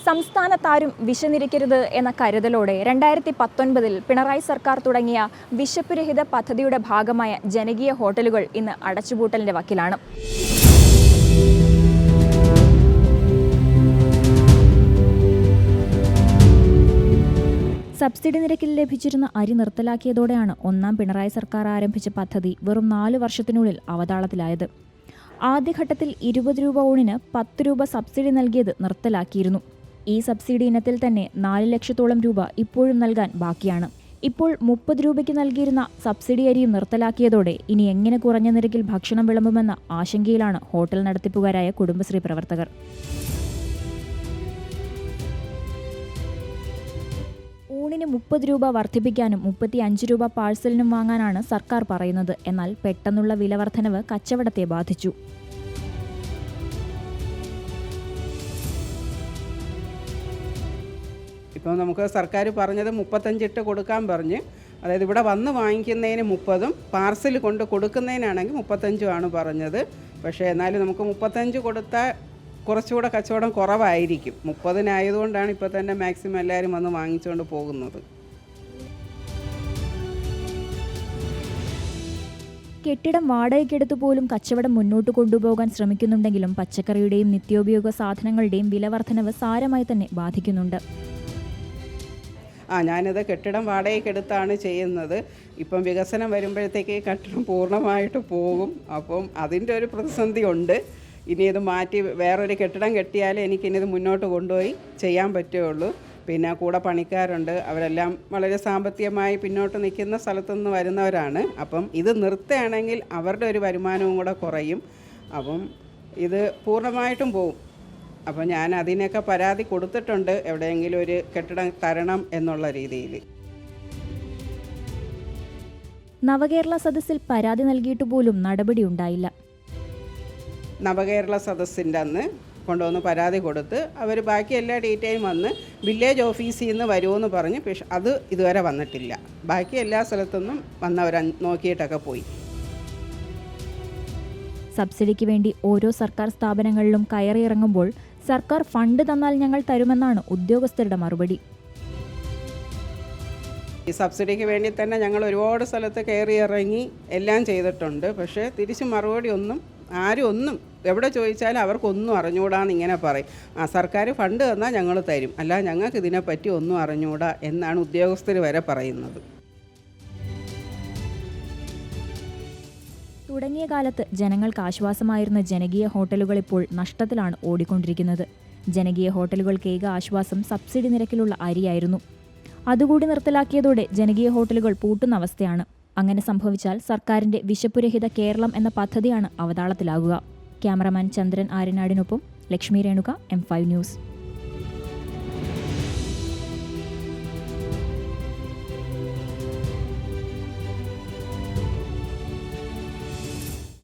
സംസ്ഥാനത്താരും വിശന്നിരിക്കരുത് എന്ന കരുതലോടെ 2019 പിണറായി സർക്കാർ തുടങ്ങിയ വിശപ്പ് രഹിത പദ്ധതിയുടെ ഭാഗമായ ജനകീയ ഹോട്ടലുകൾ ഇന്ന് അടച്ചുപൂട്ടലിന്റെ വക്കിലാണ്. സബ്സിഡി നിരക്കിൽ ലഭിച്ചിരുന്ന അരി നിർത്തലാക്കിയതോടെയാണ് ഒന്നാം പിണറായി സർക്കാർ ആരംഭിച്ച പദ്ധതി വെറും 4 വർഷത്തിനുള്ളിൽ അവതാളത്തിലായത്. ആദ്യഘട്ടത്തിൽ 20 രൂപ ഊണിന് 10 രൂപ സബ്സിഡി നൽകിയത് നിർത്തലാക്കിയിരുന്നു. ഈ സബ്സിഡി ഇനത്തിൽ തന്നെ 4 ലക്ഷത്തോളം രൂപ ഇപ്പോഴും നൽകാൻ ബാക്കിയാണ്. ഇപ്പോൾ 30 രൂപയ്ക്ക് നൽകിയിരുന്ന സബ്സിഡി അരിയും നിർത്തലാക്കിയതോടെ ഇനി എങ്ങനെ കുറഞ്ഞ നിരക്കിൽ ഭക്ഷണം വിളമ്പുമെന്ന ആശങ്കയിലാണ് ഹോട്ടൽ നടത്തിപ്പുകാരായ കുടുംബശ്രീ പ്രവർത്തകർ. ഊണിന് 30 രൂപ വർദ്ധിപ്പിക്കാനും 35 രൂപ പാഴ്സലിനും വാങ്ങാനാണ് സർക്കാർ പറയുന്നത്. എന്നാൽ പെട്ടെന്നുള്ള വില വർധനവ് കച്ചവടത്തെ ബാധിച്ചു. ഇപ്പോൾ നമുക്ക് സർക്കാർ പറഞ്ഞത് 35 ഇട്ട് കൊടുക്കാൻ പറഞ്ഞ്, അതായത് ഇവിടെ വന്ന് വാങ്ങിക്കുന്നതിന് 30ഉം പാർസൽ കൊണ്ട് കൊടുക്കുന്നതിനാണെങ്കിൽ 35ഉമാണ് പറഞ്ഞത്. പക്ഷേ എന്നാലും നമുക്ക് 35 കൊടുത്താൽ കുറച്ചുകൂടെ കച്ചവടം കുറവായിരിക്കും. 30-നായതുകൊണ്ടാണ് ഇപ്പോൾ തന്നെ മാക്സിമം എല്ലാവരും വന്ന് വാങ്ങിച്ചുകൊണ്ട് പോകുന്നത്. കെട്ടിടം വാടകയ്ക്കെടുത്തു പോലും കച്ചവടം മുന്നോട്ട് കൊണ്ടുപോകാൻ ശ്രമിക്കുന്നുണ്ടെങ്കിലും പച്ചക്കറിയുടെയും നിത്യോപയോഗ സാധനങ്ങളുടെയും വില വർധനവ് സാരമായി തന്നെ ബാധിക്കുന്നുണ്ട്. ഞാനിത് കെട്ടിടം വാടകയ്ക്കെടുത്താണ് ചെയ്യുന്നത്. ഇപ്പം വികസനം വരുമ്പോഴത്തേക്ക് കെട്ടിടം പൂർണ്ണമായിട്ട് പോകും. അപ്പം അതിൻ്റെ ഒരു പ്രതിസന്ധി ഉണ്ട്. ഇനി ഇത് മാറ്റി വേറൊരു കെട്ടിടം കെട്ടിയാലേ എനിക്കിനിത് മുന്നോട്ട് കൊണ്ടുപോയി ചെയ്യാൻ പറ്റുകയുള്ളൂ. പിന്നെ കൂടെ പണിക്കാരുണ്ട്, അവരെല്ലാം വളരെ സാമ്പത്തികമായി പിന്നോട്ട് നിൽക്കുന്ന സ്ഥലത്തുനിന്ന് വരുന്നവരാണ്. അപ്പം ഇത് നിർത്തുകയാണെങ്കിൽ അവരുടെ ഒരു വരുമാനവും കൂടെ കുറയും. അപ്പം ഇത് പൂർണ്ണമായിട്ടും പോവും. അപ്പം ഞാൻ അതിനൊക്കെ പരാതി കൊടുത്തിട്ടുണ്ട്, എവിടെയെങ്കിലും ഒരു കെട്ടിടം തരണം എന്നുള്ള രീതിയിൽ. നവകേരള സദസ്സിൽ പരാതി നൽകിയിട്ട് പോലും നടപടി ഉണ്ടായില്ല. നവകേരള സദസ്സിൻ്റെ അന്ന് കൊണ്ടുവന്ന് പരാതി കൊടുത്ത് അവർ ബാക്കി എല്ലാ ഡീറ്റെയിലും വന്ന് വില്ലേജ് ഓഫീസിൽ നിന്ന് വരുമെന്ന് പറഞ്ഞ്, പക്ഷെ അത് ഇതുവരെ വന്നിട്ടില്ല. ബാക്കി എല്ലാ സ്ഥലത്തുനിന്നും വന്നവർ നോക്കിയിട്ടൊക്കെ പോയി. സബ്സിഡിക്ക് വേണ്ടി ഓരോ സർക്കാർ സ്ഥാപനങ്ങളിലും കയറിയിറങ്ങുമ്പോൾ സർക്കാർ ഫണ്ട് തന്നാൽ ഞങ്ങൾ തരുമെന്നാണ് ഉദ്യോഗസ്ഥരുടെ മറുപടി. ഈ സബ്സിഡിക്ക് വേണ്ടി തന്നെ ഞങ്ങൾ ഒരുപാട് സ്ഥലത്ത് കയറിയിറങ്ങി എല്ലാം ചെയ്തിട്ടുണ്ട്. പക്ഷേ തിരിച്ച് മറുപടി ആരും ഒന്നും എവിടെ ചോദിച്ചാലും അവർക്കൊന്നും അറിഞ്ഞുകൂടാന്ന് ഇങ്ങനെ പറയും. സർക്കാർ ഫണ്ട് തന്നാൽ ഞങ്ങൾ തരും, അല്ല ഞങ്ങൾക്ക് ഇതിനെപ്പറ്റി ഒന്നും അറിഞ്ഞുകൂടാ എന്നാണ് ഉദ്യോഗസ്ഥർ വരെ പറയുന്നത്. തുടങ്ങിയ കാലത്ത് ജനങ്ങൾക്ക് ആശ്വാസമായിരുന്ന ജനകീയ ഹോട്ടലുകൾ ഇപ്പോൾ നഷ്ടത്തിലാണ് ഓടിക്കൊണ്ടിരിക്കുന്നത്. ജനകീയ ഹോട്ടലുകൾക്ക് ഏക ആശ്വാസം സബ്സിഡി നിരക്കിലുള്ള അരിയായിരുന്നു. അതുകൂടി നിർത്തലാക്കിയതോടെ ജനകീയ ഹോട്ടലുകൾ പൂട്ടുന്ന അവസ്ഥയാണ്. അങ്ങനെ സംഭവിച്ചാൽ സർക്കാരിന്റെ വിശപ്പുരഹിത കേരളം എന്ന പദ്ധതിയാണ് അവതാളത്തിലാകുക. ക്യാമറമാൻ ചന്ദ്രൻ ആര്യനാടിനൊപ്പം ലക്ഷ്മി രേണുക, M5 ന്യൂസ്.